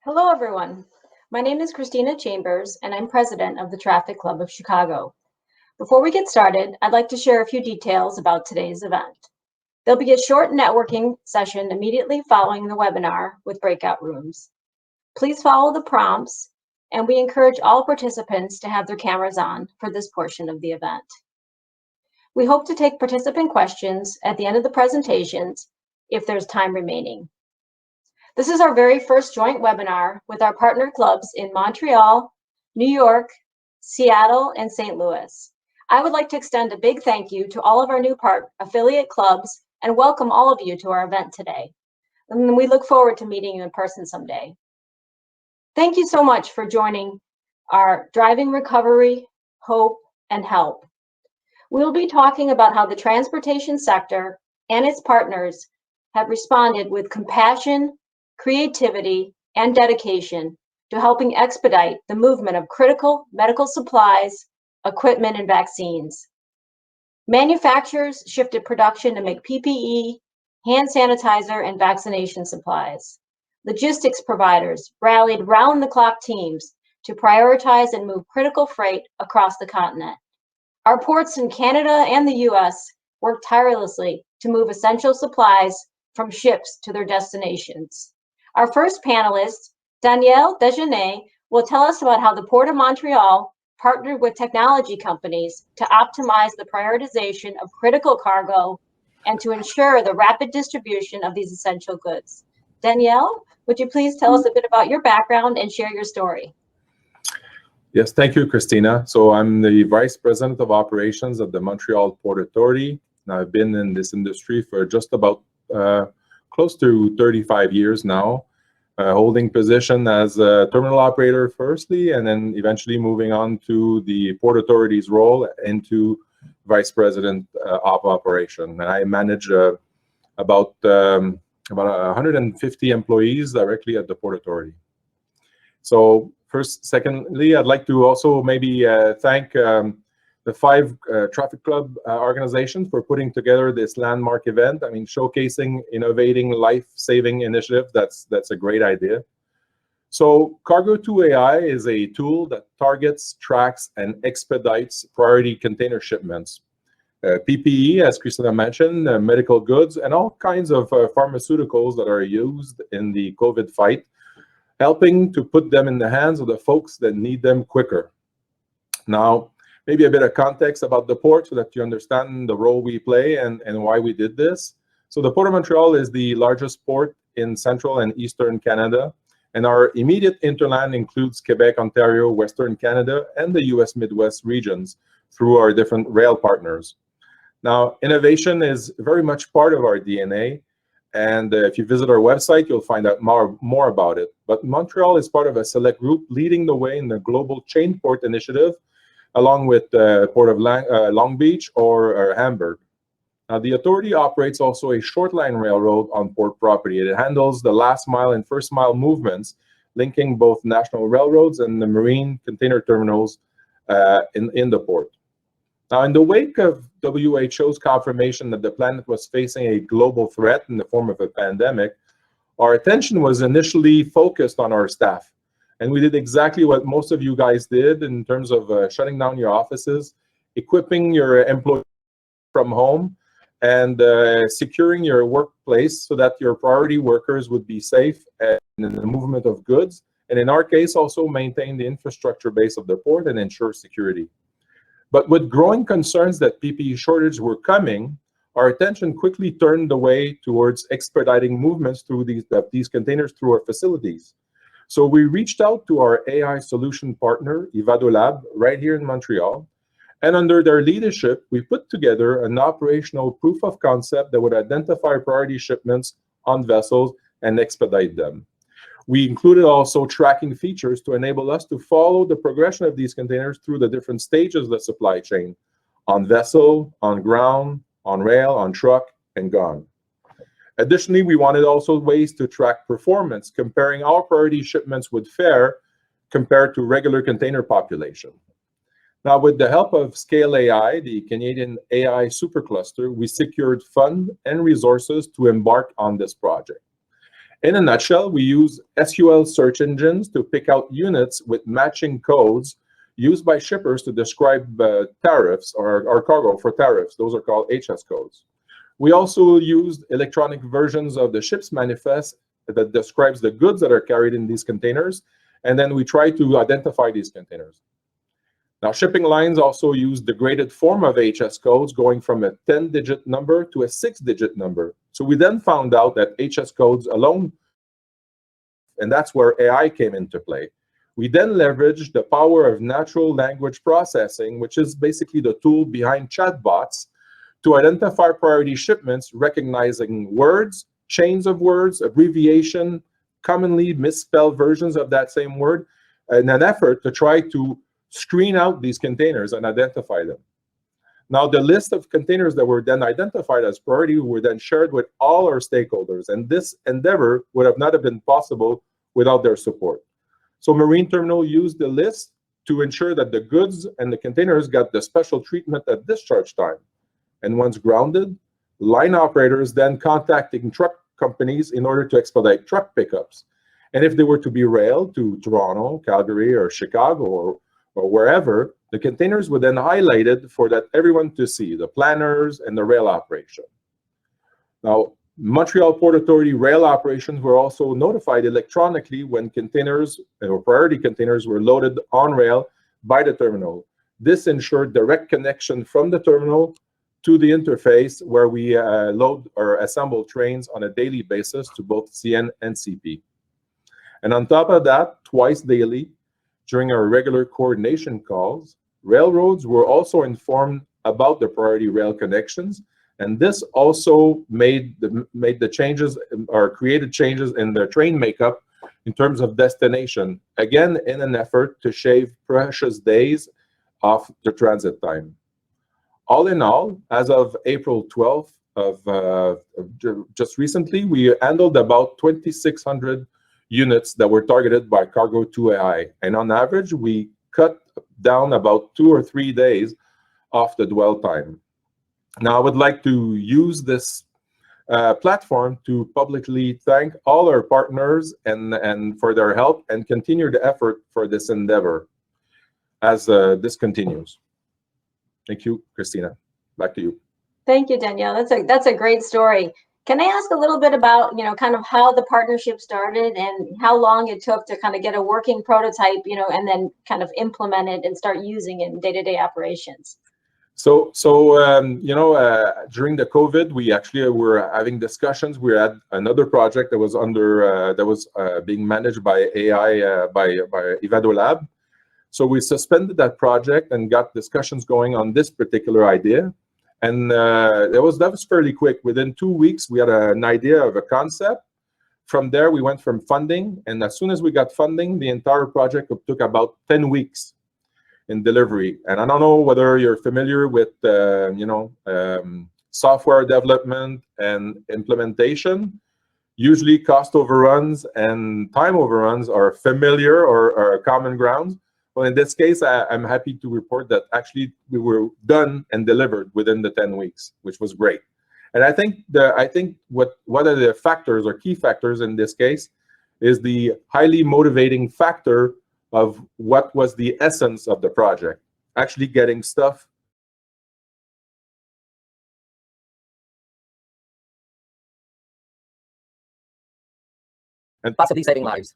Hello, everyone. My name is Christina Chambers, and I'm president of the Traffic Club of Chicago. Before we get started, I'd like to share a few details about today's event. There'll be a short networking session immediately following the webinar with breakout rooms. Please follow the prompts, and we encourage all participants to have their cameras on for this portion of the event. We hope to take participant questions at the end of the presentations if there's time remaining. This is our very first joint webinar with our partner clubs in Montreal, New York, Seattle, and St. Louis. I would like to extend a big thank you to all of our new affiliate clubs and welcome all of you to our event today. And we look forward to meeting you in person someday. Thank you so much for joining our Driving Recovery, Hope, and Help. We'll be talking about how the transportation sector and its partners have responded with compassion, creativity, and dedication to helping expedite the movement of critical medical supplies, equipment, and vaccines. Manufacturers shifted production to make PPE, hand sanitizer, and vaccination supplies. Logistics providers rallied round-the-clock teams to prioritize and move critical freight across the continent. Our ports in Canada and the US worked tirelessly to move essential supplies from ships to their destinations. Our first panelist, Danielle Desjardins, will tell us about how the Port of Montreal partnered with technology companies to optimize the prioritization of critical cargo and to ensure the rapid distribution of these essential goods. Danielle, would you please tell us a bit about your background and share your story? Yes, thank you, Christina. So I'm the Vice President of Operations at the Montreal Port Authority. And I've been in this industry for just about close to 35 years now, holding position as a terminal operator firstly, and then eventually moving on to the Port Authority's role into Vice President of Operation. And I manage about 150 employees directly at the Port Authority. So secondly, I'd like to also maybe thank the 5 Traffic Club organizations for putting together this landmark event. I mean, showcasing, innovating, life-saving initiative. That's a great idea. So Cargo2 AI is a tool that targets, tracks, and expedites priority container shipments. PPE, as Christina mentioned, medical goods, and all kinds of pharmaceuticals that are used in the COVID fight, helping to put them in the hands of the folks that need them quicker. Now, maybe a bit of context about the port so that you understand the role we play and why we did this. So the Port of Montreal is the largest port in central and eastern Canada, and our immediate interland includes Quebec, Ontario, Western Canada, and the US Midwest regions through our different rail partners. Now, innovation is very much part of our DNA, and if you visit our website, you'll find out more about it. But Montreal is part of a select group leading the way in the Global Chain Port Initiative, along with Port of Long Beach or Hamburg. Now, the authority operates also a short line railroad on port property. It handles the last mile and first mile movements, linking both national railroads and the marine container terminals in the port. Now, in the wake of WHO's confirmation that the planet was facing a global threat in the form of a pandemic, our attention was initially focused on our staff. And we did exactly what most of you guys did in terms of shutting down your offices, equipping your employees from home, and securing your workplace so that your priority workers would be safe in the movement of goods. And in our case, also maintain the infrastructure base of the port and ensure security. But with growing concerns that PPE shortage were coming, our attention quickly turned away towards expediting movements through these containers through our facilities. So we reached out to our AI solution partner, Lab, right here in Montreal. And under their leadership, we put together an operational proof of concept that would identify priority shipments on vessels and expedite them. We included also tracking features to enable us to follow the progression of these containers through the different stages of the supply chain, on vessel, on ground, on rail, on truck, and gone. Additionally, we wanted also ways to track performance, comparing our priority shipments with fare compared to regular container population. Now, with the help of Scale AI, the Canadian AI supercluster, we secured funds and resources to embark on this project. In a nutshell, we use SQL search engines to pick out units with matching codes used by shippers to describe tariffs or cargo for tariffs. Those are called HS codes. We also used electronic versions of the ship's manifest that describes the goods that are carried in these containers, and then we try to identify these containers. Now, shipping lines also use the graded form of HS codes, going from a 10-digit number to a 6-digit number. So we then found out that HS codes alone, and that's where AI came into play. We then leveraged the power of natural language processing, which is basically the tool behind chatbots, to identify priority shipments, recognizing words, chains of words, abbreviation, commonly misspelled versions of that same word, in an effort to try to screen out these containers and identify them. Now, the list of containers that were then identified as priority were then shared with all our stakeholders, and this endeavor would have not have been possible without their support. So Marine Terminal used the list to ensure that the goods and the containers got the special treatment at discharge time. And once grounded, line operators then contacting truck companies in order to expedite truck pickups. And if they were to be railed to Toronto, Calgary, or Chicago, or wherever, the containers were then highlighted for that everyone to see, the planners and the rail operation. Now, Montreal Port Authority rail operations were also notified electronically when containers or priority containers were loaded on rail by the terminal. This ensured direct connection from the terminal to the interface where we load or assemble trains on a daily basis to both CN and CP. And on top of that, twice daily, during our regular coordination calls, railroads were also informed about the priority rail connections, and this also made the changes or created changes in the train makeup in terms of destination, again in an effort to shave precious days off the transit time. All in all, as of April 12th of just recently, we handled about 2,600 units that were targeted by Cargo 2AI. And on average, we cut down about 2 or 3 days off the dwell time. Now, I would like to use this platform to publicly thank all our partners and for their help and continue the effort for this endeavor as this continues. Thank you, Christina. Back to you. Thank you, Danielle. That's a great story. Can I ask a little bit about, kind of how the partnership started and how long it took to kind of get a working prototype, and then kind of implement it and start using it in day-to-day operations? So during the COVID, we actually were having discussions. We had another project that was being managed by AI by Ivado Lab. So we suspended that project and got discussions going on this particular idea. And that was fairly quick. Within 2 weeks, we had an idea of a concept. From there, we went from funding, and as soon as we got funding, the entire project took about 10 weeks in delivery. And I don't know whether you're familiar with software development and implementation. Usually, cost overruns and time overruns are familiar or common grounds. Well, in this case, I'm happy to report that actually we were done and delivered within the 10 weeks, which was great. And I think what are the factors or key factors in this case is the highly motivating factor of what was the essence of the project, actually getting stuff and possibly saving lives.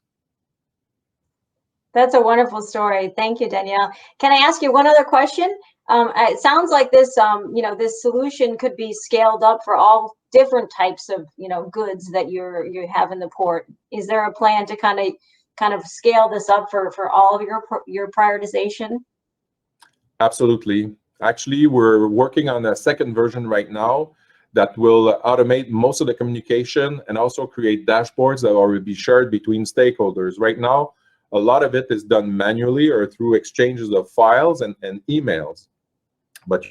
That's a wonderful story. Thank you, Danielle. Can I ask you one other question? It sounds like this, this solution could be scaled up for all different types of, goods that you have in the port. Is there a plan to kind of scale this up for all of your prioritization? Absolutely. Actually, we're working on a second version right now that will automate most of the communication and also create dashboards that will be shared between stakeholders. Right now, a lot of it is done manually or through exchanges of files and emails. But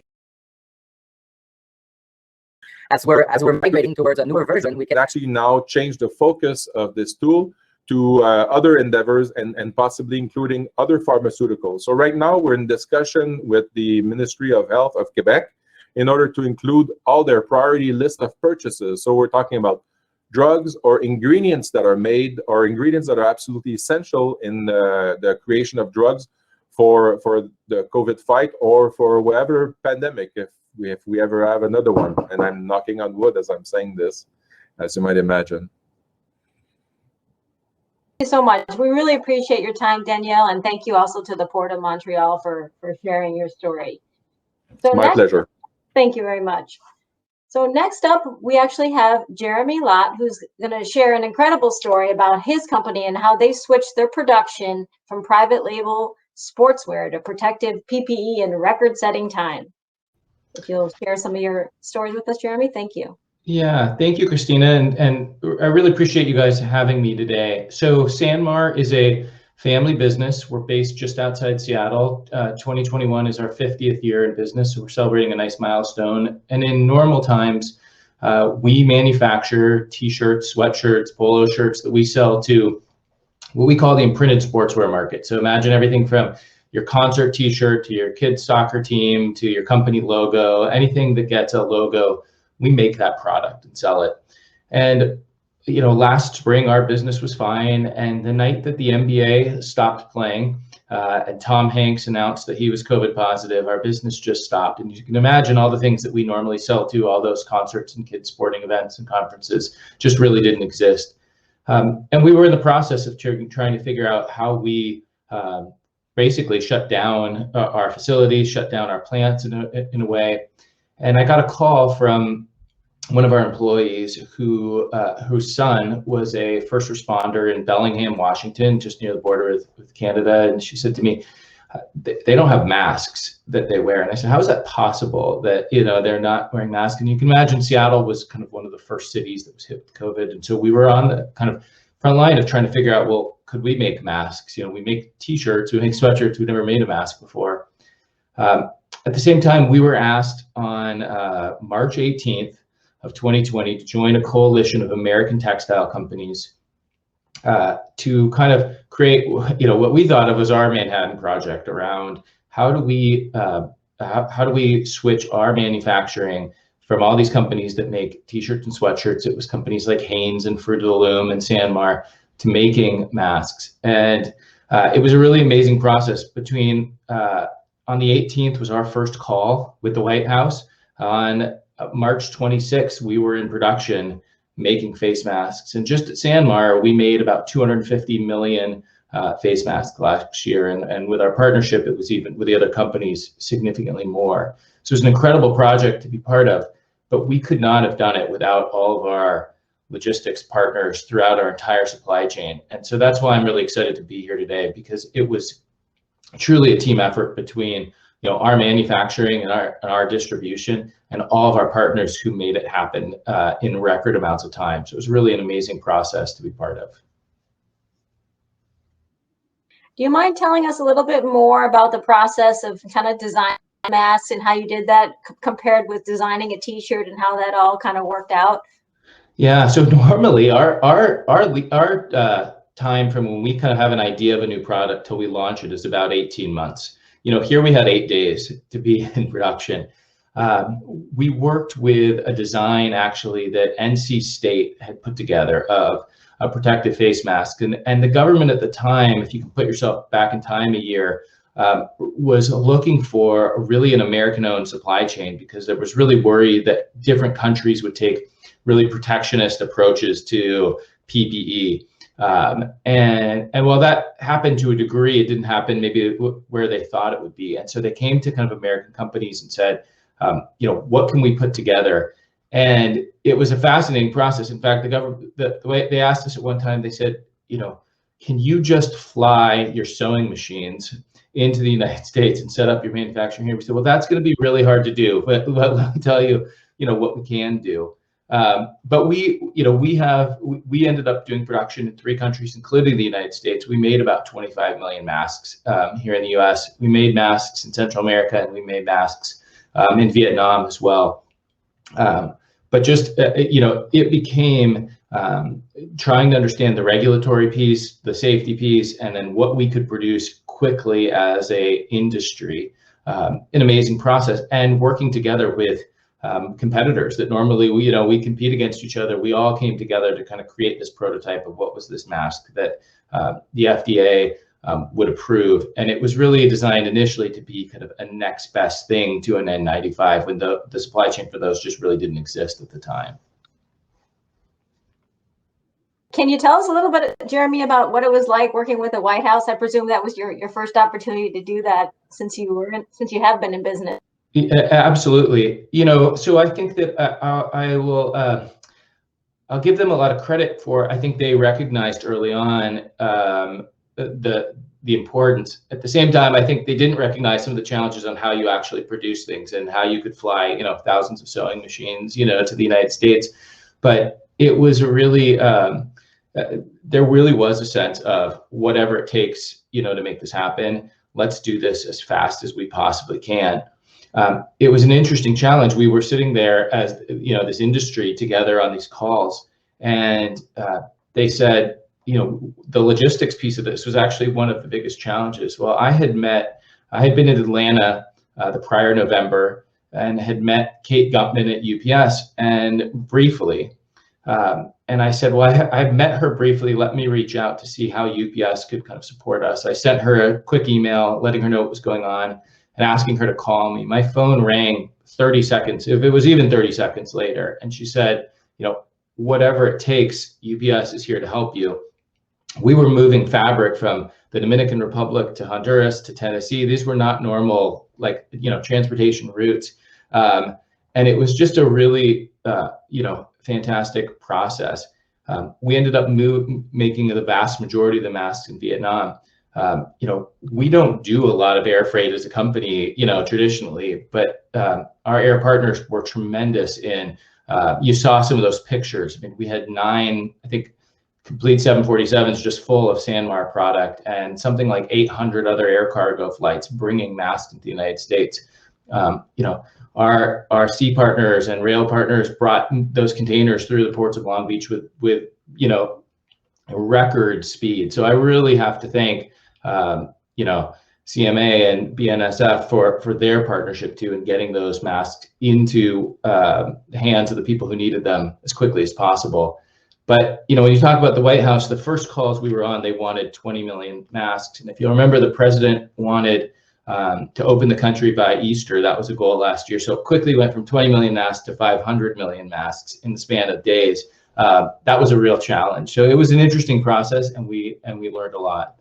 as we're migrating towards a newer version, we can actually now change the focus of this tool to other endeavors and possibly including other pharmaceuticals. So right now we're in discussion with the Ministry of Health of Quebec in order to include all their priority list of purchases. So we're talking about drugs or ingredients that are made or ingredients that are absolutely essential in the creation of drugs for the COVID fight or for whatever pandemic, if we ever have another one. And I'm knocking on wood as I'm saying this, as you might imagine. Thank you so much. We really appreciate your time, Danielle, and thank you also to the Port of Montreal for sharing your story. So My pleasure. Thank you very much. So next up, we actually have Jeremy Lott, who's going to share an incredible story about his company and how they switched their production from private label sportswear to protective PPE in record-setting time. If you'll share some of your stories with us, Jeremy, thank you. Yeah, thank you, Christina, and I really appreciate you guys having me today. So Sanmar is a family business. We're based just outside Seattle. 2021 is our 50th year in business, so we're celebrating a nice milestone. And in normal times, we manufacture t-shirts, sweatshirts, polo shirts that we sell to what we call the imprinted sportswear market. So imagine everything from your concert t-shirt to your kids' soccer team to your company logo, anything that gets a logo, we make that product and sell it. And last spring, our business was fine. And the night that the NBA stopped playing and Tom Hanks announced that he was COVID positive, our business just stopped. And you can imagine all the things that we normally sell to, all those concerts and kids' sporting events and conferences just really didn't exist. And we were in the process of trying to figure out how we basically shut down our facilities, shut down our plants in a way. And I got a call from one of our employees whose son was a first responder in Bellingham, Washington, just near the border with Canada. And she said to me, they don't have masks that they wear. And I said, how is that possible that, they're not wearing masks? And you can imagine Seattle was kind of one of the first cities that was hit with COVID. And so we were on the kind of front line of trying to figure out, well, could we make masks? We make t-shirts, we make sweatshirts, we've never made a mask before. At the same time, we were asked on March 18th of 2020 to join a coalition of American textile companies to kind of create, what we thought of as our Manhattan Project around how do we switch our manufacturing from all these companies that make t-shirts and sweatshirts. It was companies like Hanes and Fruit of the Loom and Sanmar to making masks. And it was a really amazing process. Between on the 18th was our first call with the White House. On March 26th, we were in production making face masks. And just at Sanmar, we made about 250 million face masks last year. And with our partnership, it was even with the other companies significantly more. So it was an incredible project to be part of, but we could not have done it without all of our logistics partners throughout our entire supply chain. And so that's why I'm really excited to be here today, because it was truly a team effort between our manufacturing and our distribution and all of our partners who made it happen in record amounts of time. So it was really an amazing process to be part of. Do you mind telling us a little bit more about the process of kind of designing masks and how you did that compared with designing a t-shirt and how that all kind of worked out? Yeah, so normally our time from when we kind of have an idea of a new product till we launch it is about 18 months. Here we had 8 days to be in production. we worked with a design actually that NC State had put together of a protective face mask. And the government at the time, if you can put yourself back in time a year, was looking for really an American-owned supply chain, because there was really worry that different countries would take really protectionist approaches to PPE. And while that happened to a degree, it didn't happen maybe where they thought it would be. And so they came to kind of American companies and said, what can we put together? And it was a fascinating process. In fact, the government, the way they asked us at one time, they said, can you just fly your sewing machines into the United States and set up your manufacturing here? We said, well, that's going to be really hard to do, but let me tell you, what we can do. But we ended up doing production in 3 countries, including the United States. We made about 25 million masks here in the US. We made masks in Central America, and we made masks in Vietnam as well. But just, it became trying to understand the regulatory piece, the safety piece, and then what we could produce quickly as a industry, an amazing process, and working together with competitors that normally we compete against each other. We all came together to kind of create this prototype of what was this mask that the FDA would approve. And it was really designed initially to be kind of a next best thing to an N95, when the supply chain for those just really didn't exist at the time. Can you tell us a little bit, Jeremy, about what it was like working with the White House? I presume that was your first opportunity to do that since you have been in business. Absolutely. So I think that I'll give them a lot of credit for, I think they recognized early on the importance. At the same time, I think they didn't recognize some of the challenges on how you actually produce things and how you could fly, thousands of sewing machines, to the United States. But it was a really, there really was a sense of whatever it takes, to make this happen. Let's do this as fast as we possibly can. It was an interesting challenge. We were sitting there as, this industry together on these calls, and they said, the logistics piece of this was actually one of the biggest challenges. Well, I had been in Atlanta the prior November and had met Kate Gumpman at UPS and briefly. And I said, well, I've met her briefly. Let me reach out to see how UPS could kind of support us. I sent her a quick email letting her know what was going on and asking her to call me. My phone rang 30 seconds, if it was even 30 seconds later. And she said, whatever it takes, UPS is here to help you. We were moving fabric from the Dominican Republic to Honduras to Tennessee. These were not normal, transportation routes. And it was just a really, fantastic process. We ended up making the vast majority of the masks in Vietnam. We don't do a lot of air freight as a company, traditionally, but our air partners were tremendous in, you saw some of those pictures. I mean, we had 9, I think, complete 747s just full of Sanmar product, and something like 800 other air cargo flights bringing masks into the United States. Our sea partners and rail partners brought those containers through the ports of Long Beach with record speed. So I really have to thank CMA and BNSF for their partnership too, in getting those masks into the hands of the people who needed them as quickly as possible. But when you talk about the White House, the first calls we were on, they wanted 20 million masks, and if you remember, the president wanted to open the country by Easter. That was a goal last year. So it quickly went from 20 million masks to 500 million masks in the span of days. That was a real challenge. So it was an interesting process, and we learned a lot.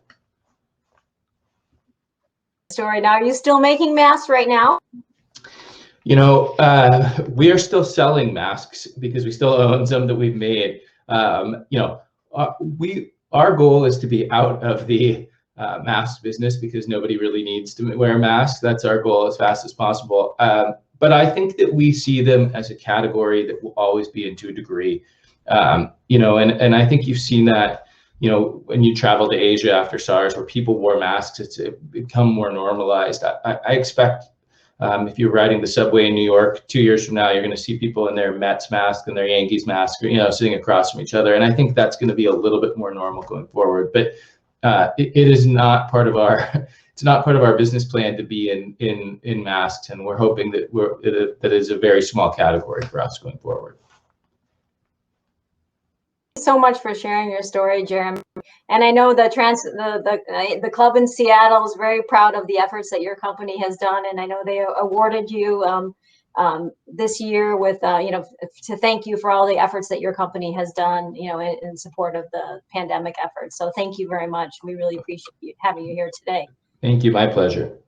Story. Now, are you still making masks right now? We are still selling masks because we still own some that we've made. Our goal is to be out of the mask business because nobody really needs to wear masks. That's our goal as fast as possible. But I think that we see them as a category that will always be in to a degree. And I think you've seen that, when you travel to Asia after SARS, where people wore masks, it's become more normalized. I expect if you're riding the subway in New York 2 years from now, you're going to see people in their Mets mask and their Yankees mask, sitting across from each other. And I think that's going to be a little bit more normal going forward. But it is not part of our it's not part of our business plan to be in masks, and we're hoping that that is a very small category for us going forward. So much for sharing your story, Jeremy. And I know the club in Seattle is very proud of the efforts that your company has done, and I know they awarded you this year with to thank you for all the efforts that your company has done, in support of the pandemic efforts. So thank you very much. We really appreciate having you here today. Thank you. My pleasure.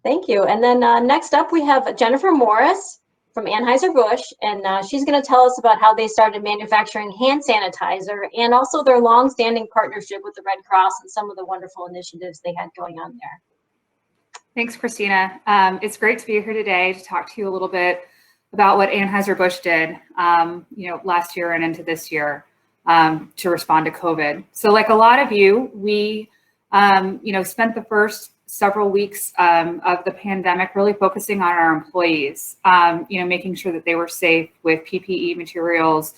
Thank you. And then next up we have Jennifer Morris from Anheuser-Busch, and she's going to tell us about how they started manufacturing hand sanitizer and also their long-standing partnership with the Red Cross and some of the wonderful initiatives they had going on there. Thanks, Christina. It's great to be here today to talk to you a little bit about what Anheuser-Busch did, last year and into this year to respond to COVID. So like a lot of you, we, spent the first several weeks of the pandemic really focusing on our employees, making sure that they were safe with PPE materials,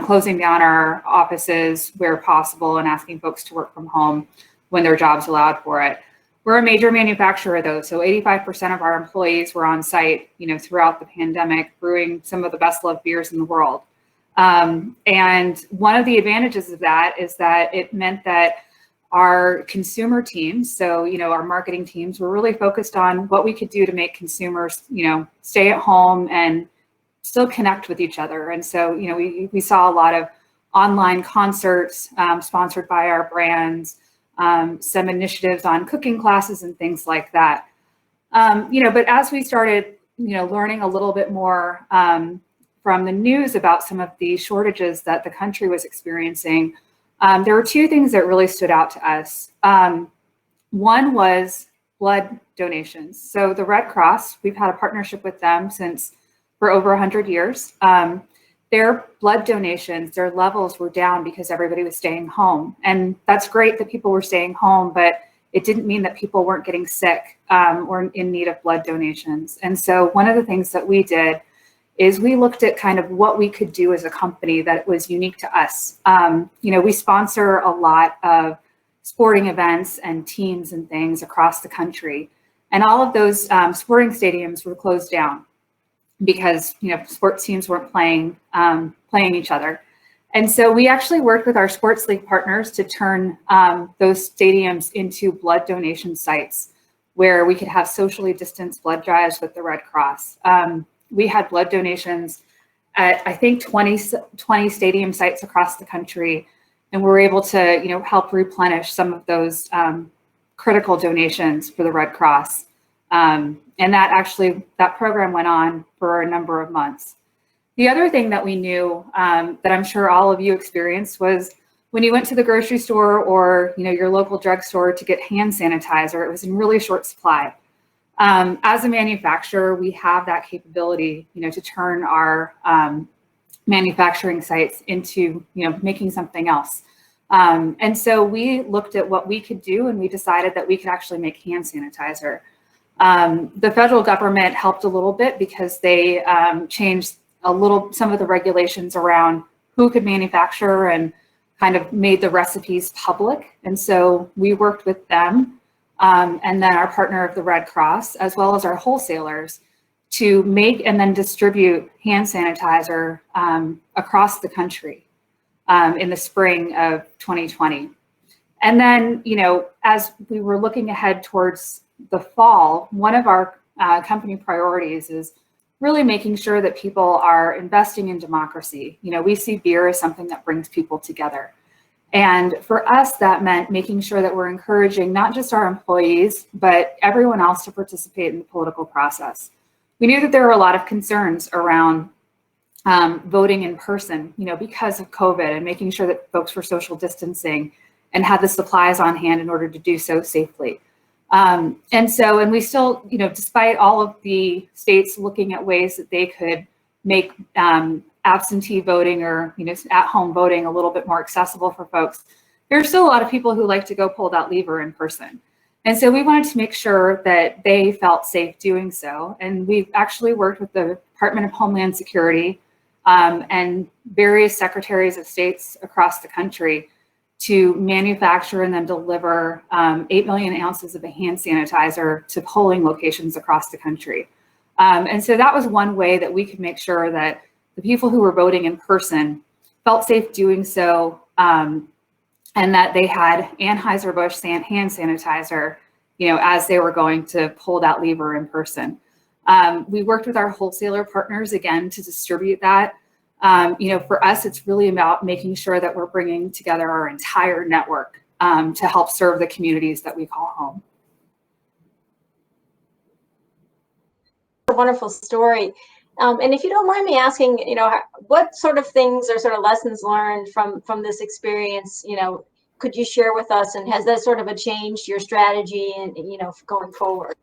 closing down our offices where possible and asking folks to work from home when their jobs allowed for it. We're a major manufacturer though, so 85% of our employees were on site, throughout the pandemic, brewing some of the best loved beers in the world. And one of the advantages of that is that it meant that our consumer teams, so, our marketing teams, were really focused on what we could do to make consumers, stay at home and still connect with each other. And so, we saw a lot of online concerts sponsored by our brands, some initiatives on cooking classes and things like that. But as we started, learning a little bit more from the news about some of the shortages that the country was experiencing, there were two things that really stood out to us. One was blood donations. So the Red Cross, we've had a partnership with them for over 100 years. Their blood donations, their levels were down because everybody was staying home. And that's great that people were staying home, but it didn't mean that people weren't getting sick or in need of blood donations. And so one of the things that we did is we looked at kind of what we could do as a company that was unique to us. We sponsor a lot of sporting events and teams and things across the country. And all of those sporting stadiums were closed down because, sports teams weren't playing each other. And so we actually worked with our sports league partners to turn those stadiums into blood donation sites where we could have socially distanced blood drives with the Red Cross. We had blood donations at, I think, 20 stadium sites across the country, and we were able to, help replenish some of those critical donations for the Red Cross. And that program went on for a number of months. The other thing that we knew that I'm sure all of you experienced was when you went to the grocery store or, your local drugstore to get hand sanitizer, it was in really short supply. As a manufacturer, we have that capability, to turn our manufacturing sites into, making something else. And so we looked at what we could do, and we decided that we could actually make hand sanitizer. The federal government helped a little bit because they changed some of the regulations around who could manufacture and kind of made the recipes public. And so we worked with them. And then our partner of the Red Cross, as well as our wholesalers, to make and then distribute hand sanitizer across the country in the spring of 2020. And then, as we were looking ahead towards the fall, one of our company priorities is really making sure that people are investing in democracy. We see beer as something that brings people together. And for us, that meant making sure that we're encouraging not just our employees, but everyone else to participate in the political process. We knew that there were a lot of concerns around voting in person, because of COVID, and making sure that folks were social distancing and had the supplies on hand in order to do so safely. And we still, despite all of the states looking at ways that they could make absentee voting or at-home voting a little bit more accessible for folks, there's still a lot of people who like to go pull that lever in person. And so we wanted to make sure that they felt safe doing so. And we've actually worked with the Department of Homeland Security and various secretaries of states across the country to manufacture and then deliver 8 million ounces of a hand sanitizer to polling locations across the country. And so that was one way that we could make sure that the people who were voting in person felt safe doing so, and that they had Anheuser-Busch hand sanitizer, as they were going to pull that lever in person. We worked with our wholesaler partners again to distribute that. For us, it's really about making sure that we're bringing together our entire network to help serve the communities that we call home. A wonderful story. And if you don't mind me asking, what sort of things or sort of lessons learned from this experience, could you share with us? And has that sort of changed your strategy and, going forward?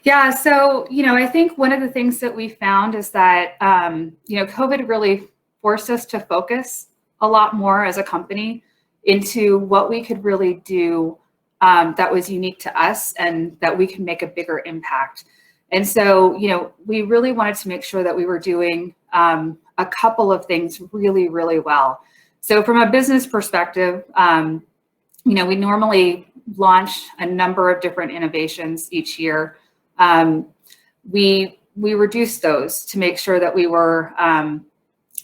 Yeah, so, I think one of the things that we found is that, COVID really forced us to focus a lot more as a company into what we could really do that was unique to us and that we can make a bigger impact. And so, we really wanted to make sure that we were doing a couple of things really, really well. So from a business perspective, we normally launch a number of different innovations each year. We reduced those to make sure that we were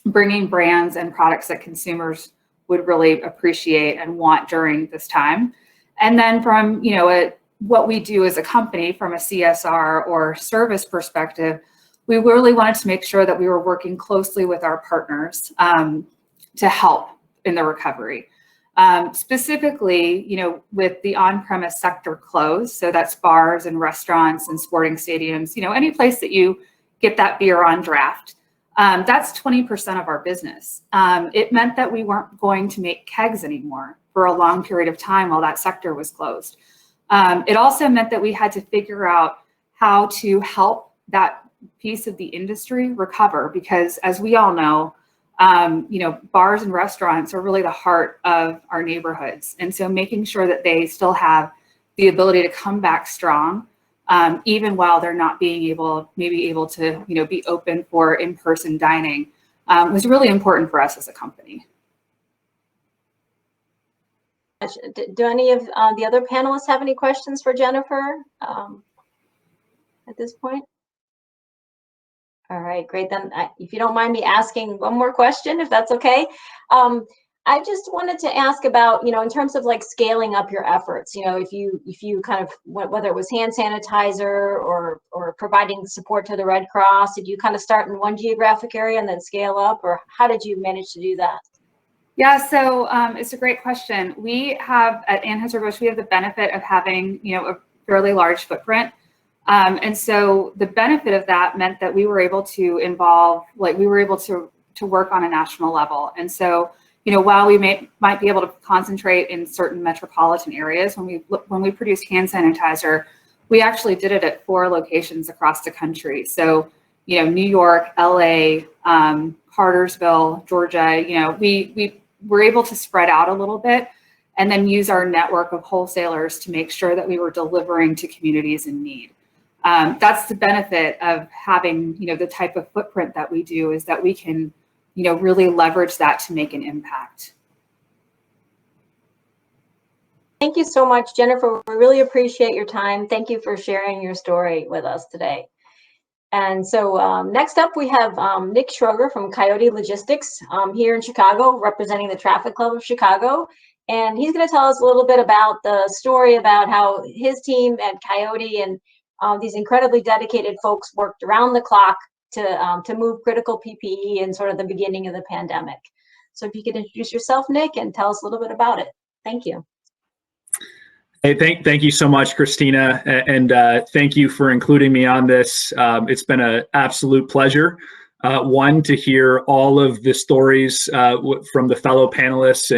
bringing brands and products that consumers would really appreciate and want during this time. And then from, what we do as a company from a CSR or service perspective, we really wanted to make sure that we were working closely with our partners to help in the recovery. Specifically, with the on-premise sector closed, so that's bars and restaurants and sporting stadiums, any place that you get that beer on draft, that's 20% of our business. It meant that we weren't going to make kegs anymore for a long period of time while that sector was closed. It also meant that we had to figure out how to help that piece of the industry recover, because as we all know, bars and restaurants are really the heart of our neighborhoods. And so making sure that they still have the ability to come back strong, even while they're not being able to, be open for in-person dining, was really important for us as a company. Do any of the other panelists have any questions for Jennifer at this point? All right, great. Then if you don't mind me asking one more question, if that's okay. I just wanted to ask about, in terms of like scaling up your efforts, if you kind of, whether it was hand sanitizer or providing support to the Red Cross, did you kind of start in one geographic area and then scale up, or how did you manage to do that? Yeah, so it's a great question. We have at Anheuser-Busch, we have the benefit of having, a fairly large footprint. And so the benefit of that meant that we were able to to work on a national level. And so, while we might be able to concentrate in certain metropolitan areas, when we produced hand sanitizer, we actually did it at 4 locations across the country. So, New York, LA, Cartersville, Georgia, we were able to spread out a little bit and then use our network of wholesalers to make sure that we were delivering to communities in need. That's the benefit of having, the type of footprint that we do, is that we can, really leverage that to make an impact. Thank you so much, Jennifer. We really appreciate your time. Thank you for sharing your story with us today. And so next up, we have Nick Schroeder from Coyote Logistics here in Chicago, representing the Traffic Club of Chicago. And he's going to tell us a little bit about the story about how his team at Coyote and these incredibly dedicated folks worked around the clock to move critical PPE in sort of the beginning of the pandemic. So if you could introduce yourself, Nick, and tell us a little bit about it. Thank you. Hey, thank you so much, Christina, and thank you for including me on this. It's been an absolute pleasure. One, to hear all of the stories from the fellow panelists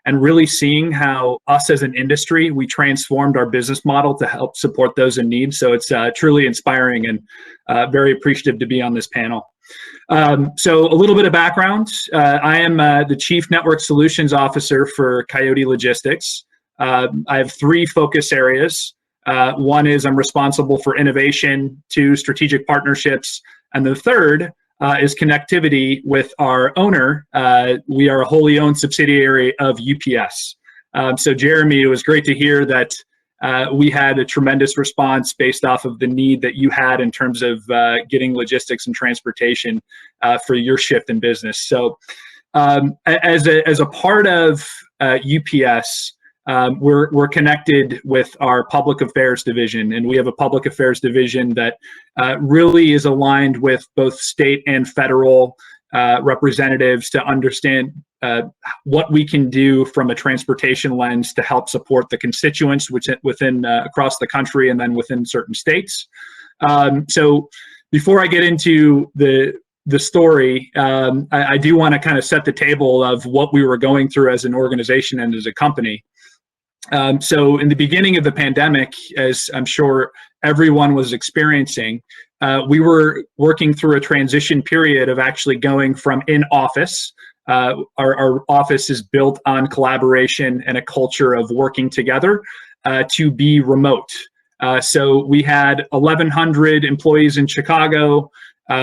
and really seeing how us as an industry, we transformed our business model to help support those in need. So it's truly inspiring and very appreciative to be on this panel. So a little bit of background. I am the Chief Network Solutions Officer for Coyote Logistics. I have 3 focus areas. One is I'm responsible for innovation, 2, strategic partnerships, and the third, is connectivity with our owner. We are a wholly owned subsidiary of UPS. So Jeremy, it was great to hear that we had a tremendous response based off of the need that you had in terms of getting logistics and transportation for your shift in business. So as a part of UPS, we're connected with our public affairs division, and we have a public affairs division that really is aligned with both state and federal representatives to understand what we can do from a transportation lens to help support the constituents within across the country and then within certain states. So before I get into the story, I do want to kind of set the table of what we were going through as an organization and as a company. So in the beginning of the pandemic, as I'm sure everyone was experiencing, we were working through a transition period of actually going from in-office. Our office is built on collaboration and a culture of working together to be remote. So we had 1,100 employees in Chicago.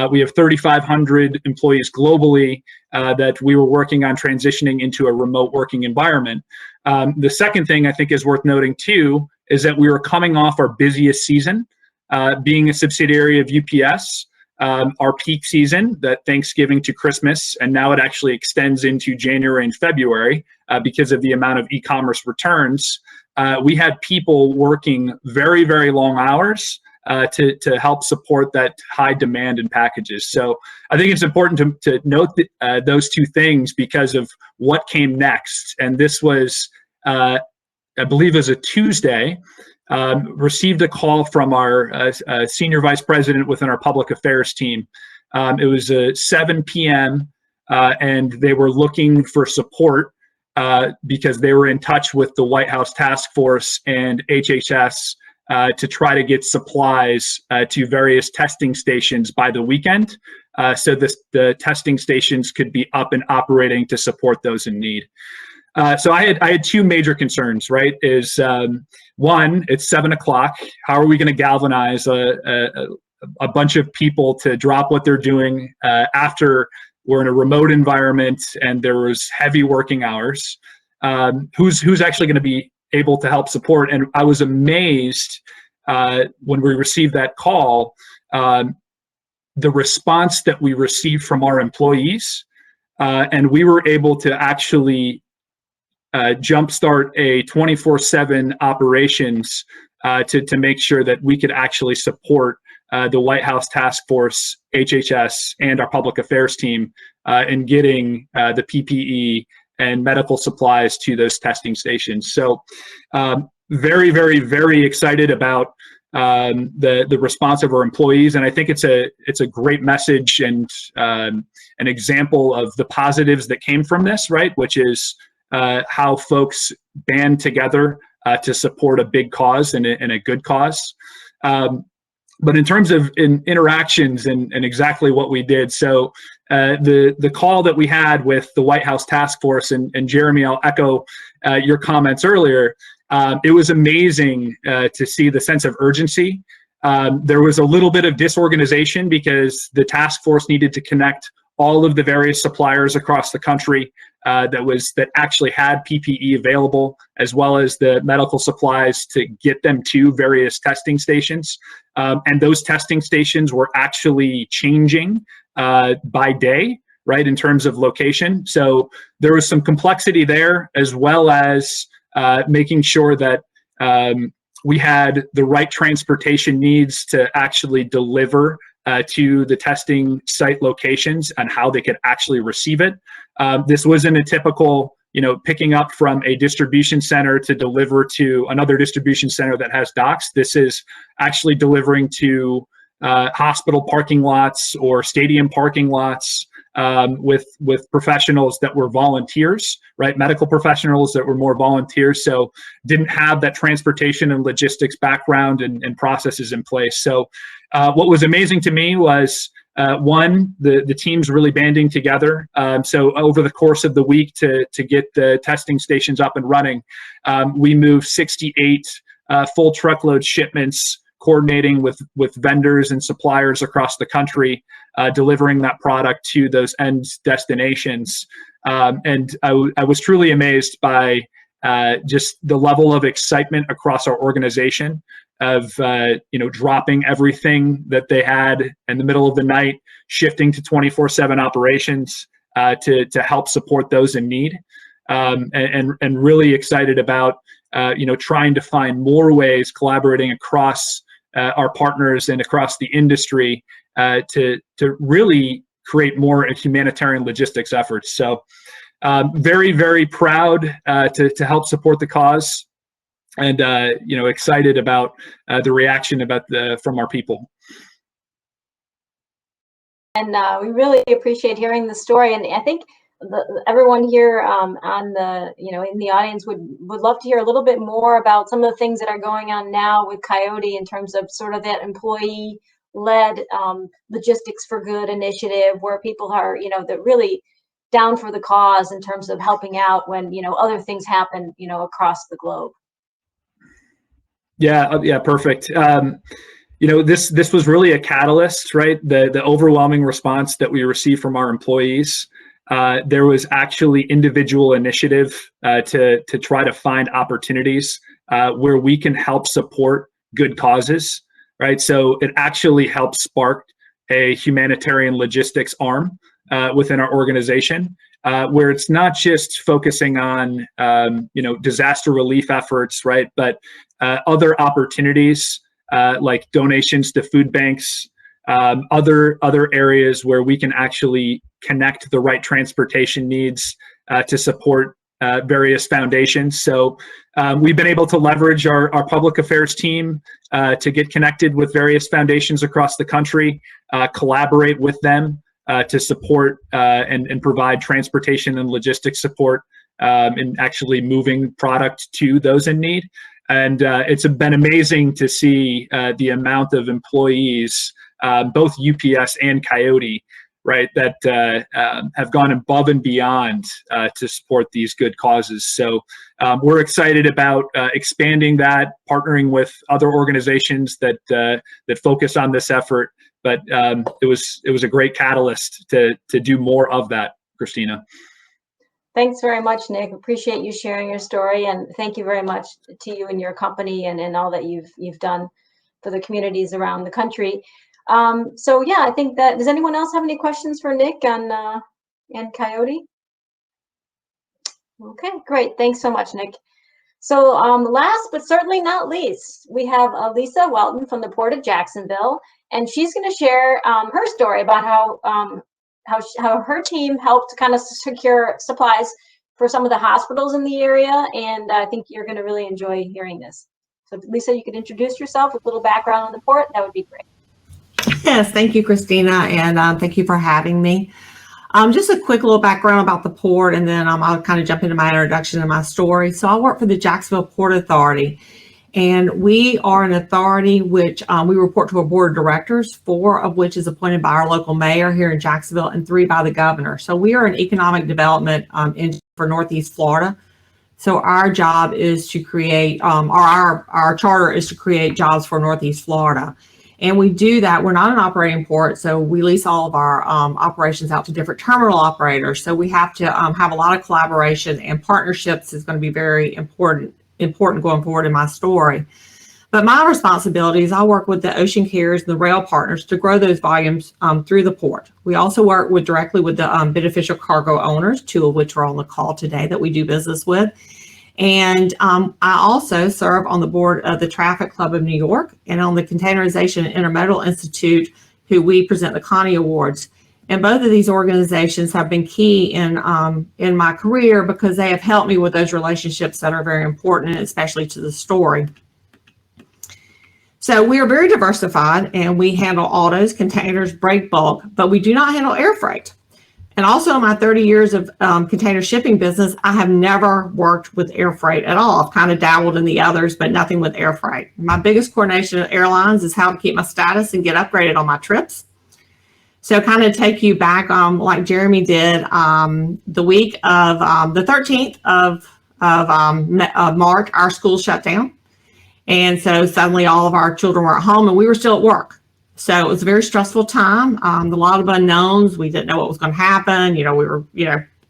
We have 3,500 employees globally that we were working on transitioning into a remote working environment. The second thing I think is worth noting too is that we were coming off our busiest season, being a subsidiary of UPS, our peak season, that Thanksgiving to Christmas, and now it actually extends into January and February because of the amount of e-commerce returns. We had people working very, very long hours to help support that high demand in packages. So I think it's important to note those two things because of what came next. And this was, I believe, as a Tuesday, received a call from our senior vice president within our public affairs team. It was 7 p.m. And they were looking for support because they were in touch with the White House Task Force and HHS to try to get supplies to various testing stations by the weekend, so the testing stations could be up and operating to support those in need. So I had two major concerns, right? Is one, it's 7 o'clock. How are we going to galvanize a bunch of people to drop what they're doing after we're in a remote environment and there was heavy working hours? Who's actually going to be able to help support? And I was amazed when we received that call, the response that we received from our employees, and we were able to actually jumpstart a 24/7 operations to make sure that we could actually support the White House Task Force, HHS, and our public affairs team in getting the PPE and medical supplies to those testing stations. So very, very, very excited about the response of our employees. And I think it's a great message and an example of the positives that came from this, right? Which is how folks band together to support a big cause and a good cause. But in terms of interactions and exactly what we did, so the call that we had with the White House Task Force, and Jeremy, I'll echo your comments earlier, it was amazing to see the sense of urgency. There was a little bit of disorganization because the task force needed to connect all of the various suppliers across the country that actually had PPE available, as well as the medical supplies to get them to various testing stations. And those testing stations were actually changing by day, right, in terms of location. So there was some complexity there, as well as making sure that we had the right transportation needs to actually deliver to the testing site locations and how they could actually receive it. This wasn't a typical, picking up from a distribution center to deliver to another distribution center that has docks. This is actually delivering to hospital parking lots or stadium parking lots with professionals that were volunteers, right? Medical professionals that were more volunteers, so didn't have that transportation and logistics background and processes in place. So what was amazing to me was one, the teams really banding together. So over the course of the week to get the testing stations up and running, we moved 68 full truckload shipments, coordinating with vendors and suppliers across the country delivering that product to those end destinations. And I was truly amazed by just the level of excitement across our organization of dropping everything that they had in the middle of the night, shifting to 24/7 operations to help support those in need, and really excited about trying to find more ways, collaborating across our partners and across the industry to really create more humanitarian logistics efforts. So very, very proud to help support the cause, and excited about the reaction from our people. And we really appreciate hearing the story. And I think everyone here in the audience would love to hear a little bit more about some of the things that are going on now with Coyote in terms of sort of that employee-led Logistics for Good initiative, where people are, that really down for the cause in terms of helping out when, other things happen, across the globe. Yeah, perfect. This was really a catalyst, right? The overwhelming response that we received from our employees. There was actually individual initiative to try to find opportunities where we can help support good causes, right? So it actually helped spark a humanitarian logistics arm within our organization, where it's not just focusing on disaster relief efforts, right? But other opportunities like donations to food banks, other areas where we can actually connect the right transportation needs to support various foundations. So we've been able to leverage our public affairs team to get connected with various foundations across the country, collaborate with them to support and provide transportation and logistics support in actually moving product to those in need. And it's been amazing to see the amount of employees, both UPS and Coyote, right, that have gone above and beyond to support these good causes. So we're excited about expanding that, partnering with other organizations that focus on this effort. But it was a great catalyst to do more of that, Christina. Thanks very much, Nick. Appreciate you sharing your story, and thank you very much to you and your company and all that you've done for the communities around the country. So yeah, I think that, does anyone else have any questions for Nick and Coyote? Okay, great. Thanks so much, Nick. So last but certainly not least, we have Lisa Welton from the Port of Jacksonville, and she's going to share her story about how her team helped kind of secure supplies for some of the hospitals in the area, and I think you're going to really enjoy hearing this. So Lisa, you could introduce yourself with a little background on the port. That would be great. Yes, thank you, Christina, and thank you for having me. Just a quick little background about the port, and then I'll kind of jump into my introduction and my story. So I work for the Jacksonville Port Authority, and we are an authority which we report to a board of directors, 4 of which is appointed by our local mayor here in Jacksonville and 3 by the governor. So we are an economic development engine for Northeast Florida. So our job is to create, our charter is to create jobs for Northeast Florida. And we do that. We're not an operating port, so we lease all of our operations out to different terminal operators. So we have to have a lot of collaboration, and partnerships is going to be very important going forward in my story. But my responsibility is I work with the ocean carriers and the rail partners to grow those volumes through the port. We also work directly with the beneficial cargo owners, 2 of which are on the call today that we do business with. And I also serve on the board of the Traffic Club of New York and on the Containerization and Intermodal Institute, who we present the Connie Awards. And both of these organizations have been key in my career because they have helped me with those relationships that are very important, especially to the story. So we are very diversified, and we handle autos, containers, break bulk, but we do not handle air freight. And also in my 30 years of container shipping business, I have never worked with air freight at all. I've kind of dabbled in the others, but nothing with air freight. My biggest coordination of airlines is how to keep my status and get upgraded on my trips. So kind of take you back, like Jeremy did, the week of the 13th of March, our school shut down. And so suddenly all of our children were at home and we were still at work. So it was a very stressful time. A lot of unknowns. We didn't know what was going to happen. We were,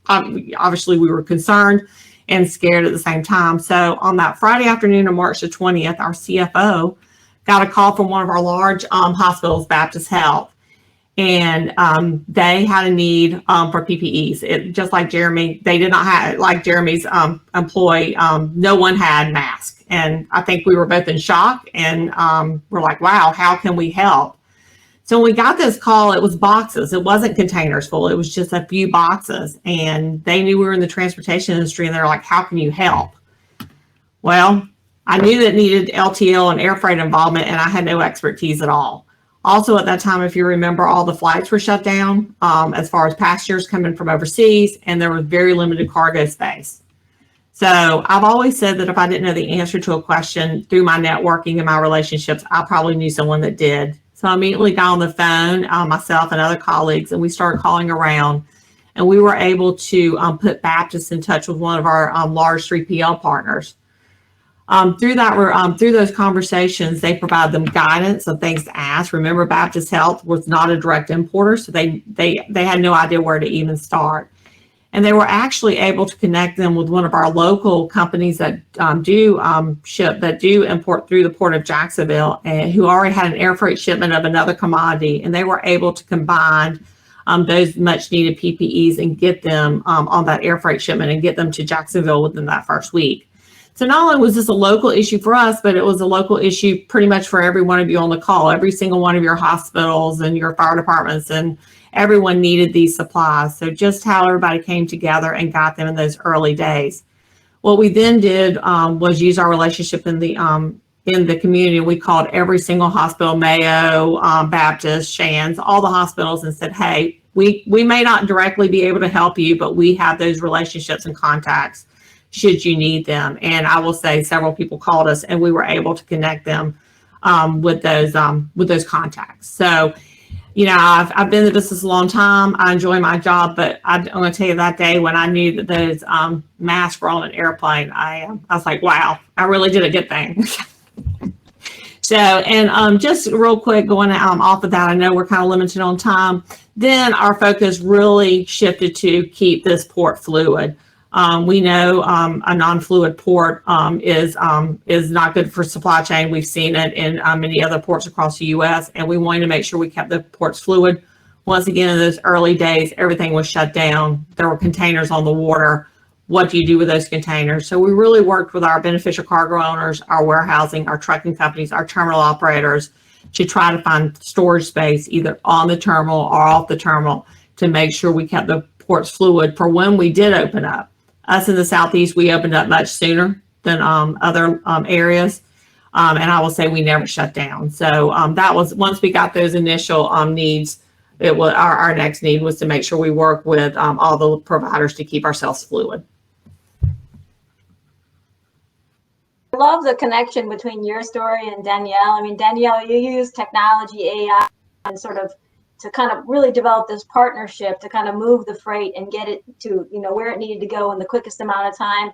obviously we were concerned and scared at the same time. So on that Friday afternoon of March the 20th, our CFO got a call from one of our large hospitals, Baptist Health, and they had a need for PPEs. Just like Jeremy, they did not have, like Jeremy's employee, no one had masks. And I think we were both in shock, and we're like, wow, how can we help? So when we got this call, it was boxes. It wasn't containers full. It was just a few boxes. And they knew we were in the transportation industry, and they're like, how can you help? Well, I knew that needed LTL and air freight involvement, and I had no expertise at all. Also at that time, if you remember, all the flights were shut down as far as passengers coming from overseas, and there was very limited cargo space. So I've always said that if I didn't know the answer to a question through my networking and my relationships, I probably knew someone that did. So I immediately got on the phone, myself and other colleagues, and we started calling around, and we were able to put Baptist in touch with one of our large 3PL partners. Through those conversations, they provide them guidance of things to ask. Remember, Baptist Health was not a direct importer, so they had no idea where to even start. And they were actually able to connect them with one of our local companies that do import through the port of Jacksonville, and who already had an air freight shipment of another commodity, and they were able to combine those much needed PPEs and get them on that air freight shipment and get them to Jacksonville within that first week. So not only was this a local issue for us, but it was a local issue pretty much for every one of you on the call. Every single one of your hospitals and your fire departments, and everyone needed these supplies. So just how everybody came together and got them in those early days. What we then did was use our relationship in the community. We called every single hospital, Mayo, Baptist, Shands, all the hospitals, and said, hey, we may not directly be able to help you, but we have those relationships and contacts should you need them. And I will say several people called us, and we were able to connect them with those contacts. So, I've been in the business a long time. I enjoy my job, but I'm going to tell you that day when I knew that those masks were on an airplane, I was like, wow, I really did a good thing. So, and just real quick, going off of that, I know we're kind of limited on time. Then our focus really shifted to keep this port fluid. We know a non-fluid port is not good for supply chain. We've seen it in many other ports across the U.S., and we wanted to make sure we kept the ports fluid. Once again, in those early days, everything was shut down. There were containers on the water. What do you do with those containers? So we really worked with our beneficial cargo owners, our warehousing, our trucking companies, our terminal operators to try to find storage space either on the terminal or off the terminal to make sure we kept the ports fluid for when we did open up. Us in the Southeast, we opened up much sooner than other areas. And I will say we never shut down. So that was, once we got those initial needs, it was our next need was to make sure we work with all the providers to keep ourselves fluid. I love the connection between your story and Danielle. I mean, Danielle, you use technology, AI, and sort of to kind of really develop this partnership to kind of move the freight and get it to, where it needed to go in the quickest amount of time.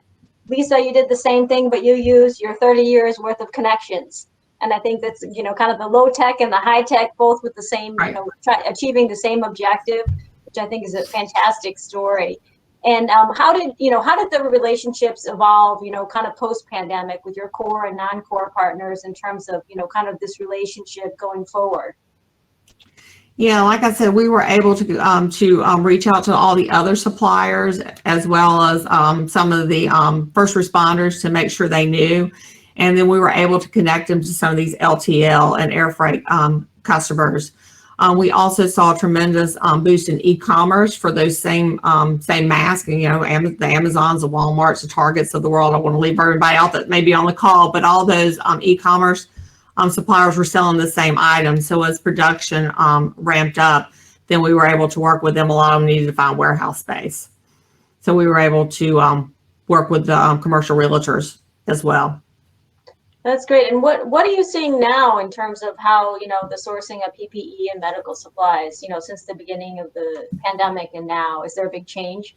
Lisa, you did the same thing, but you used your 30 years worth of connections. And I think that's, kind of the low tech and the high tech, both with the same, right, achieving the same objective, which I think is a fantastic story. And how did the relationships evolve, kind of post-pandemic with your core and non-core partners in terms of, kind of this relationship going forward? Yeah, like I said, we were able to reach out to all the other suppliers as well as some of the first responders to make sure they knew. And then we were able to connect them to some of these LTL and air freight customers. We also saw a tremendous boost in e-commerce for those same masks, the Amazons, the Walmarts, the Targets of the world. I want to leave everybody out that may be on the call, but all those e-commerce suppliers were selling the same items. So as production ramped up, then we were able to work with them. A lot of them needed to find warehouse space. So we were able to work with the commercial realtors as well. That's great. And what are you seeing now in terms of how, the sourcing of PPE and medical supplies, since the beginning of the pandemic and now? Is there a big change?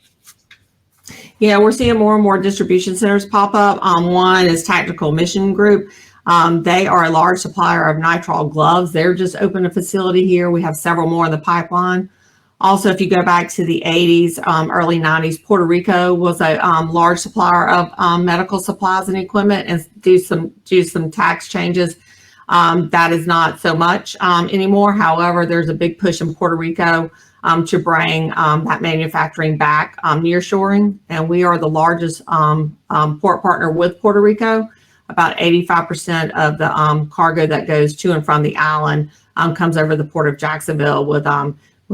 Yeah, we're seeing more and more distribution centers pop up. One is Tactical Mission Group. They are a large supplier of nitrile gloves. They're just opened a facility here. We have several more in the pipeline. Also, if you go back to the 80s, early 90s, Puerto Rico was a large supplier of medical supplies and equipment, and due some tax changes, that is not so much anymore. However, there's a big push in Puerto Rico to bring that manufacturing back nearshoring, and we are the largest port partner with Puerto Rico. About 85% of the cargo that goes to and from the island comes over the port of Jacksonville with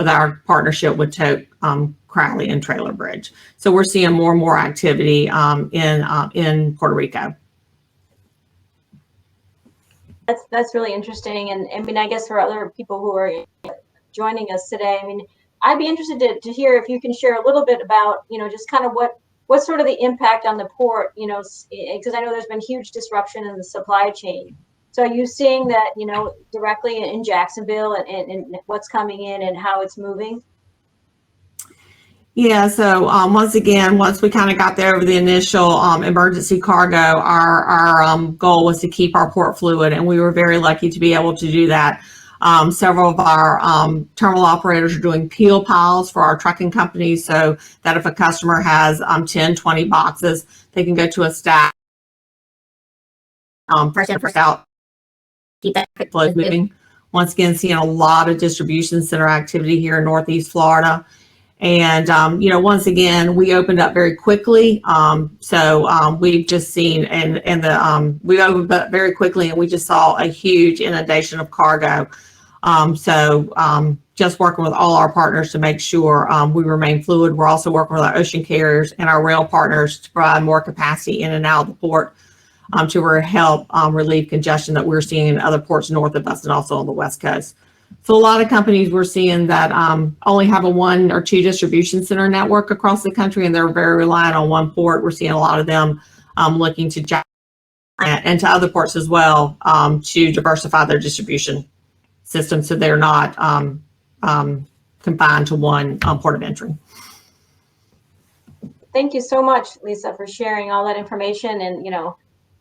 our partnership with Tote, Crowley, and Trailer Bridge. So we're seeing more and more activity in Puerto Rico. That's really interesting, and I mean, I guess for other people who are joining us today, I mean, I'd be interested to hear if you can share a little bit about, just kind of what's sort of the impact on the port, because I know there's been huge disruption in the supply chain. So are you seeing that, directly in Jacksonville and what's coming in and how it's moving? Yeah, so once we kind of got there over the initial emergency cargo, our goal was to keep our port fluid, and we were very lucky to be able to do that. Several of our terminal operators are doing peel piles for our trucking companies, so that if a customer has 10, 20 boxes, they can go to a stack, first in, first out, keep that flow moving. Once again, seeing a lot of distribution center activity here in Northeast Florida. And, once again, we opened up very quickly. So we've just seen, we opened up very quickly, and we just saw a huge inundation of cargo. Just working with all our partners to make sure we remain fluid. We're also working with our ocean carriers and our rail partners to provide more capacity in and out of the port to help relieve congestion that we're seeing in other ports north of us and also on the West Coast. So a lot of companies we're seeing that only have a 1 or 2 distribution center network across the country, and they're very reliant on one port. We're seeing a lot of them looking to Jacksonville and to other ports as well to diversify their distribution system, so they're not confined to one port of entry. Thank you so much, Lisa, for sharing all that information.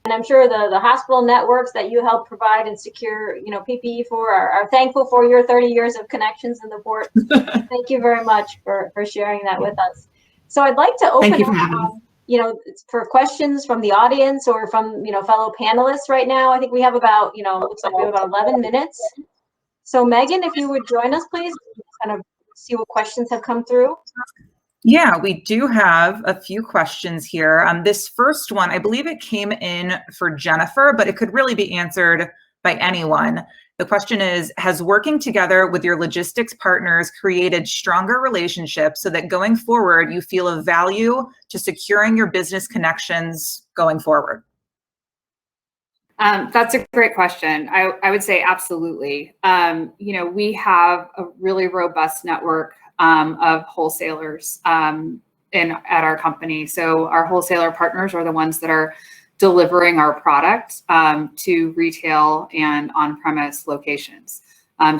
And I'm sure the hospital networks that you help provide and secure, PPE for are thankful for your 30 years of connections in the port. Thank you very much for sharing that with us. So I'd like to open up, for questions from the audience or from, fellow panelists right now. I think we have about, it looks like we have about 11 minutes. So Megan, if you would join us, please, kind of see what questions have come through. Yeah, we do have a few questions here. This first one, I believe it came in for Jennifer, but it could really be answered by anyone. The question is, has working together with your logistics partners created stronger relationships so that going forward, you feel of value to securing your business connections going forward? That's a great question. I would say absolutely. We have a really robust network of wholesalers at our company. So our wholesaler partners are the ones that are delivering our product to retail and on-premise locations.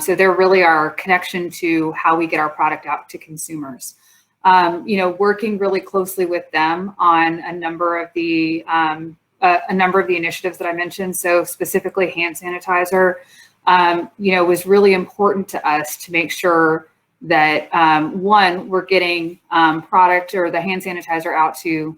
So they're really our connection to how we get our product out to consumers. Working really closely with them on a number of the initiatives that I mentioned. So specifically hand sanitizer, was really important to us to make sure that one, we're getting product or the hand sanitizer out to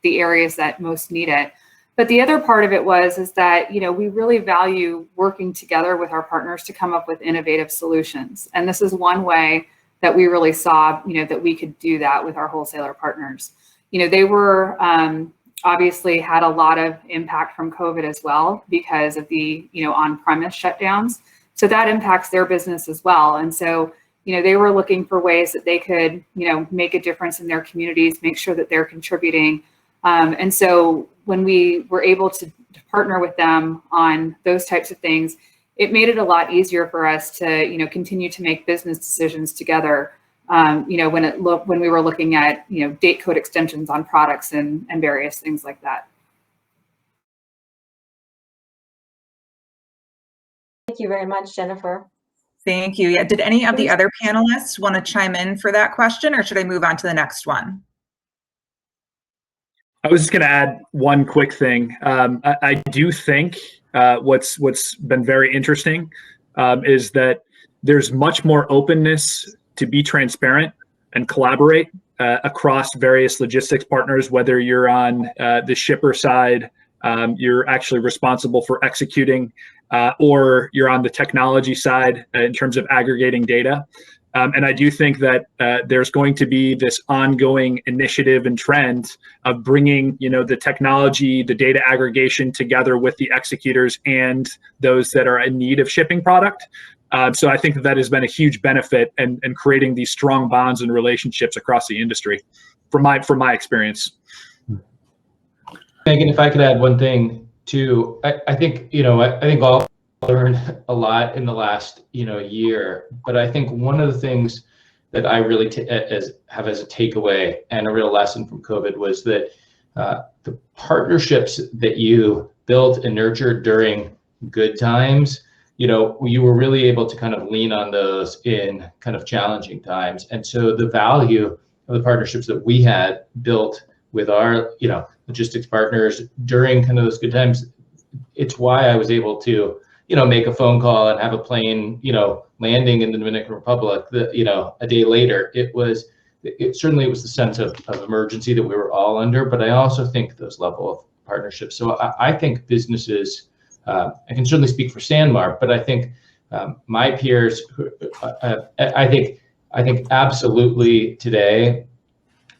the areas that most need it. But the other part of it is that, we really value working together with our partners to come up with innovative solutions. And this is one way that we really saw, that we could do that with our wholesaler partners. They were obviously had a lot of impact from COVID as well because of the, on-premise shutdowns. So that impacts their business as well. And so, they were looking for ways that they could, make a difference in their communities, make sure that they're contributing. And so when we were able to partner with them on those types of things, it made it a lot easier for us to, continue to make business decisions together. When we were looking at, date code extensions on products and various things like that. Thank you very much, Jennifer. Thank you. Yeah. Did any of the other panelists want to chime in for that question, or should I move on to the next one? I was just going to add one quick thing. I do think what's been very interesting is that there's much more openness to be transparent and collaborate across various logistics partners, whether you're on the shipper side, you're actually responsible for executing, or you're on the technology side in terms of aggregating data. And I do think that there's going to be this ongoing initiative and trend of bringing, the technology, the data aggregation together with the executors and those that are in need of shipping product. So I think that has been a huge benefit in creating these strong bonds and relationships across the industry, from my experience. Megan, if I could add one thing too, I think all learned a lot in the last year, but I think one of the things that I really have as a takeaway and a real lesson from COVID was that the partnerships that you built and nurtured during good times, you were really able to kind of lean on those in kind of challenging times. And so the value of the partnerships that we had built with our logistics partners during kind of those good times, it's why I was able to make a phone call and have a plane, landing in the Dominican Republic, a day later. It certainly was the sense of emergency that we were all under, but I also think those level of partnerships. So I think businesses, I can certainly speak for Sanmar, but I think my peers, I think absolutely today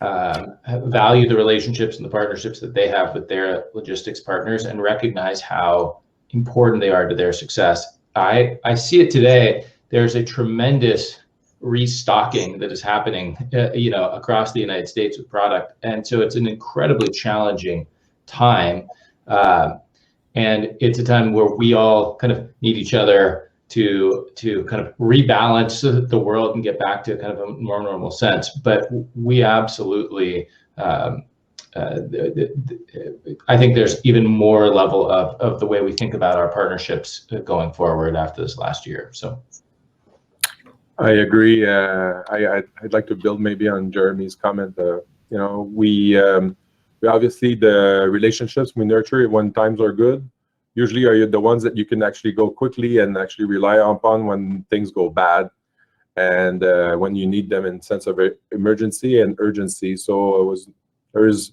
value the relationships and the partnerships that they have with their logistics partners and recognize how important they are to their success. I see it today. There's a tremendous restocking that is happening, across the United States with product, and so it's an incredibly challenging time, and it's a time where we all kind of need each other to kind of rebalance the world and get back to kind of a more normal sense. But we absolutely. I think there's even more level of the way we think about our partnerships going forward after this last year. So I agree. I'd like to build maybe on Jeremy's comment. We obviously, the relationships we nurture when times are good usually are the ones that you can actually go quickly and actually rely upon when things go bad, and when you need them in sense of emergency and urgency. So there's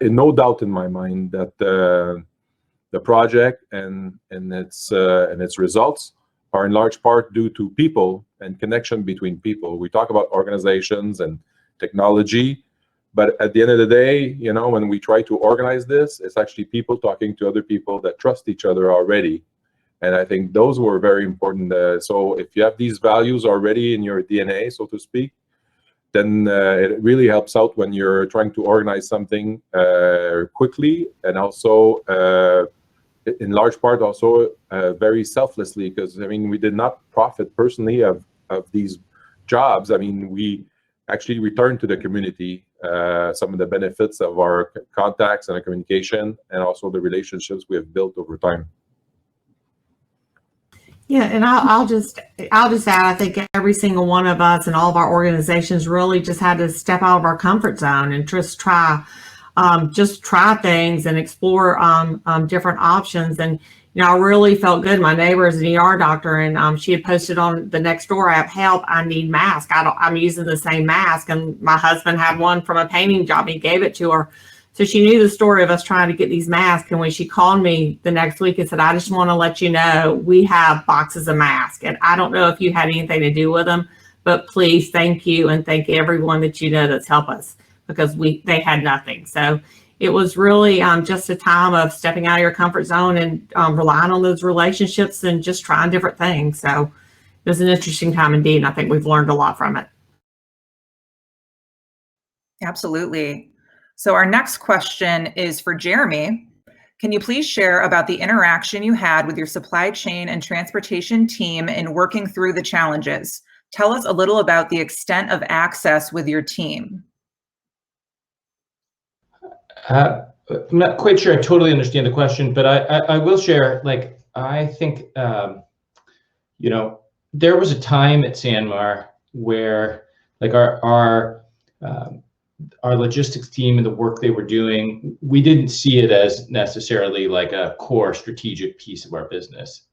no doubt in my mind that the project and its results are in large part due to people and connection between people. We talk about organizations and technology, but at the end of the day, when we try to organize this, it's actually people talking to other people that trust each other already. And I think those were very important. So if you have these values already in your DNA, so to speak, then it really helps out when you're trying to organize something quickly, and also in large part also very selflessly, because we did not profit personally of these jobs. We actually returned to the community some of the benefits of our contacts and our communication, and also the relationships we have built over time. Yeah, and I'll just add, I think every single one of us and all of our organizations really just had to step out of our comfort zone and just try things and explore different options. And I really felt good. My neighbor is an ER doctor, and she had posted on the Nextdoor app, "Help! I need mask." I'm using the same mask, and my husband had one from a painting job. He gave it to her. So she knew the story of us trying to get these masks. And when she called me the next week and said, "I just want to let you know we have boxes of masks, and I don't know if you had anything to do with them, but please thank you and thank everyone that that's helped us," because they had nothing. So it was really just a time of stepping out of your comfort zone and relying on those relationships and just trying different things. So it was an interesting time indeed, and I think we've learned a lot from it. Absolutely. So our next question is for Jeremy. Can you please share about the interaction you had with your supply chain and transportation team in working through the challenges? Tell us a little about the extent of access with your team. I'm not quite sure I totally understand the question, but I will share, I think, there was a time at Sanmar where our our logistics team and the work they were doing, we didn't see it as necessarily like a core strategic piece of our business.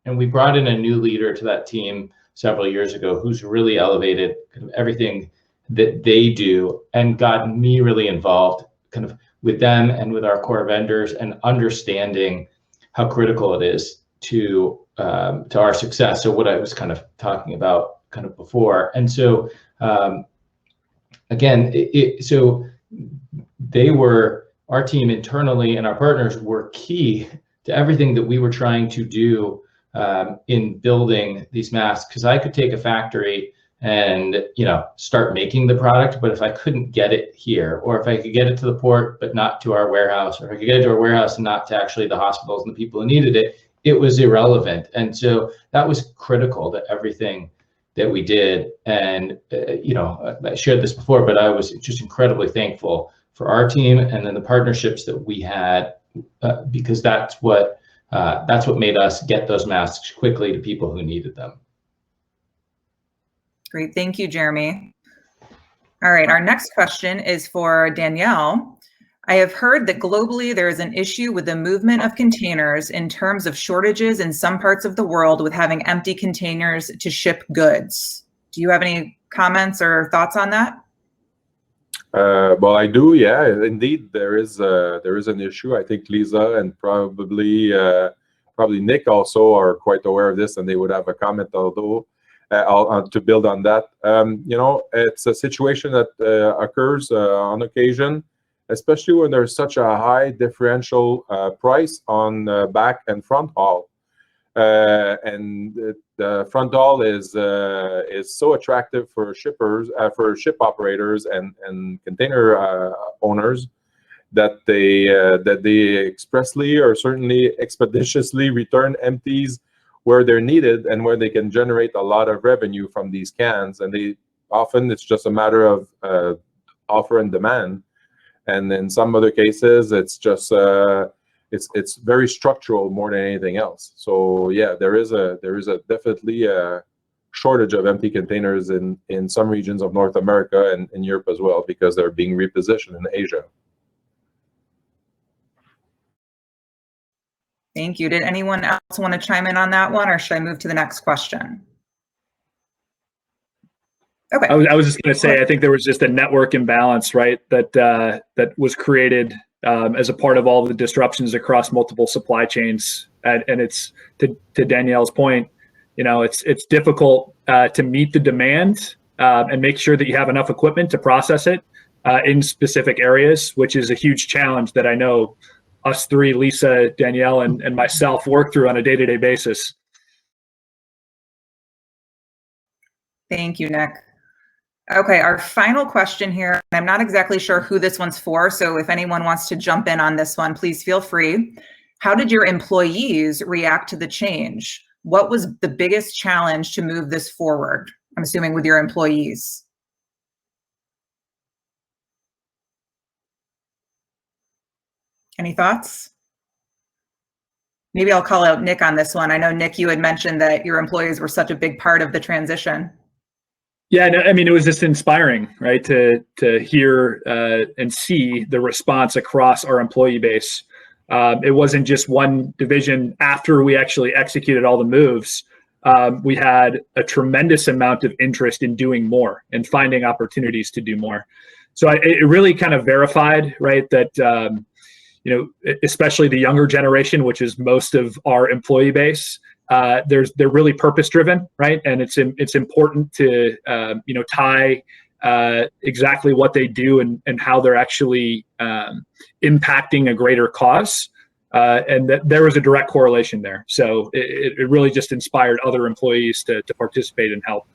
And we brought in a new leader to that team several years ago who's really elevated kind of everything that they do and gotten me really involved kind of with them and with our core vendors and understanding how critical it is to our success. So what I was kind of talking about kind of before. And so again, so they were, our team internally and our partners were key to everything that we were trying to do in building these masks. Because I could take a factory and start making the product, but if I couldn't get it here, or if I could get it to the port but not to our warehouse, or if I could get it to our warehouse and not to actually the hospitals and the people who needed it, it was irrelevant. And so that was critical to everything that we did. And I shared this before, but I was just incredibly thankful for our team and then the partnerships that we had, because that's what made us get those masks quickly to people who needed them. Great, thank you, Jeremy. All right, our next question is for Danielle. I have heard that globally there is an issue with the movement of containers in terms of shortages in some parts of the world with having empty containers to ship goods. Do you have any comments or thoughts on that? Well, I do. Yeah, indeed, there is an issue. I think Lisa and probably Nick also are quite aware of this, and they would have a comment. Although, to build on that, it's a situation that occurs on occasion, especially when there's such a high differential price on back and front haul. And the front haul is so attractive for shippers, for ship operators and container owners that they expressly or certainly expeditiously return empties where they're needed and where they can generate a lot of revenue from these cans. And often it's just a matter of offer and demand. And in some other cases, it's just it's very structural more than anything else. So yeah, there is definitely a shortage of empty containers in some regions of North America and in Europe as well, because they're being repositioned in Asia. Thank you. Did anyone else want to chime in on that one, or should I move to the next question? Okay. I was just going to say, I think there was just a network imbalance, right? That was created as a part of all the disruptions across multiple supply chains. And it's to Danielle's point, it's difficult to meet the demand and make sure that you have enough equipment to process it in specific areas, which is a huge challenge that I know us three, Lisa, Danielle, and myself, work through on a day-to-day basis. Thank you, Nick. Okay, our final question here. I'm not exactly sure who this one's for, so if anyone wants to jump in on this one, please feel free. How did your employees react to the change? What was the biggest challenge to move this forward? I'm assuming with your employees. Any thoughts? Maybe I'll call out Nick on this one. I know, Nick, you had mentioned that your employees were such a big part of the transition. Yeah, no, I mean, it was just inspiring, right, to hear and see the response across our employee base. It wasn't just one division. After we actually executed all the moves, we had a tremendous amount of interest in doing more and finding opportunities to do more. So it really kind of verified, right, that especially the younger generation, which is most of our employee base, they're really purpose driven, right? And it's important to tie exactly what they do and how they're actually impacting a greater cause, and that there was a direct correlation there. So it really just inspired other employees to participate and help.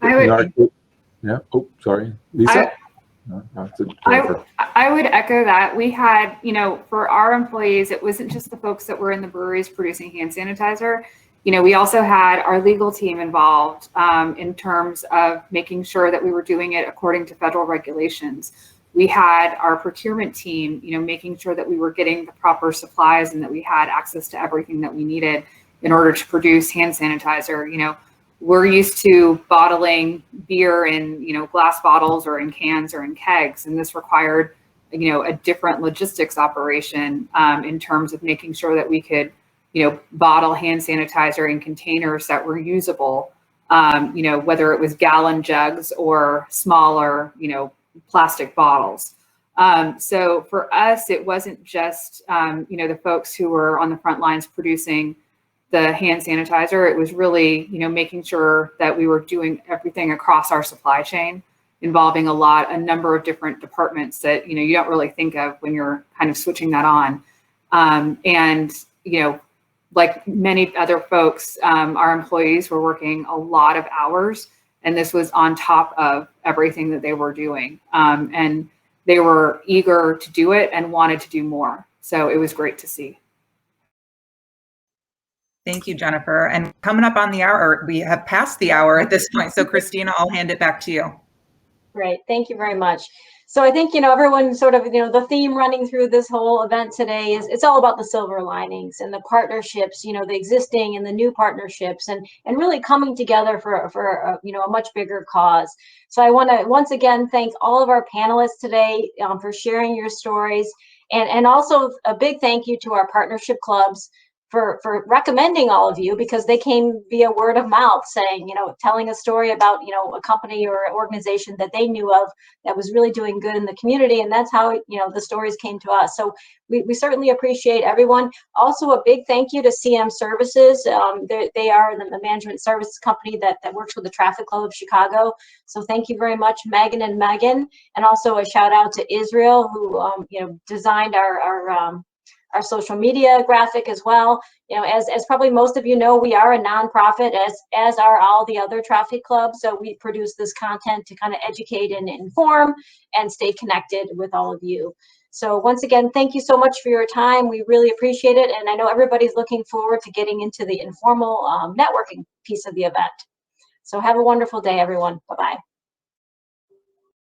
Yeah. Oh, sorry, Lisa. I would echo that. We had, for our employees, it wasn't just the folks that were in the breweries producing hand sanitizer. We also had our legal team involved in terms of making sure that we were doing it according to federal regulations. We had our procurement team, making sure that we were getting the proper supplies and that we had access to everything that we needed in order to produce hand sanitizer. we're used to bottling beer in, glass bottles or in cans or in kegs, and this required, a different logistics operation in terms of making sure that we could, bottle hand sanitizer in containers that were usable, whether it was gallon jugs or smaller, plastic bottles. So for us, it wasn't just, the folks who were on the front lines producing the hand sanitizer. It was really, making sure that we were doing everything across our supply chain, involving a number of different departments that, you don't really think of when you're kind of switching that on. And, like many other folks, our employees were working a lot of hours, and this was on top of everything that they were doing. And they were eager to do it and wanted to do more. So it was great to see. Thank you, Jennifer. And coming up on the hour, we have passed the hour at this point. So Christina, I'll hand it back to you. Great, thank you very much. So I think, everyone sort of, the theme running through this whole event today is it's all about the silver linings and the partnerships, the existing and the new partnerships, and really coming together for a much bigger cause. So I want to once again thank all of our panelists today for sharing your stories, and also a big thank you to our partnership clubs for recommending all of you, because they came via word of mouth, saying, telling a story about, a company or organization that they knew of that was really doing good in the community. And that's how, the stories came to us. So we certainly appreciate everyone. Also, a big thank you to CM Services. They are the management services company that works with the Traffic Club of Chicago. So thank you very much, Megan and Megan. And also a shout out to Israel, who, designed our social media graphic as well. As probably most of you know, we are a nonprofit, as are all the other traffic clubs. So we produce this content to kind of educate and inform and stay connected with all of you. So once again, thank you so much for your time. We really appreciate it. And I know everybody's looking forward to getting into the informal networking piece of the event. So have a wonderful day, everyone. Bye-bye.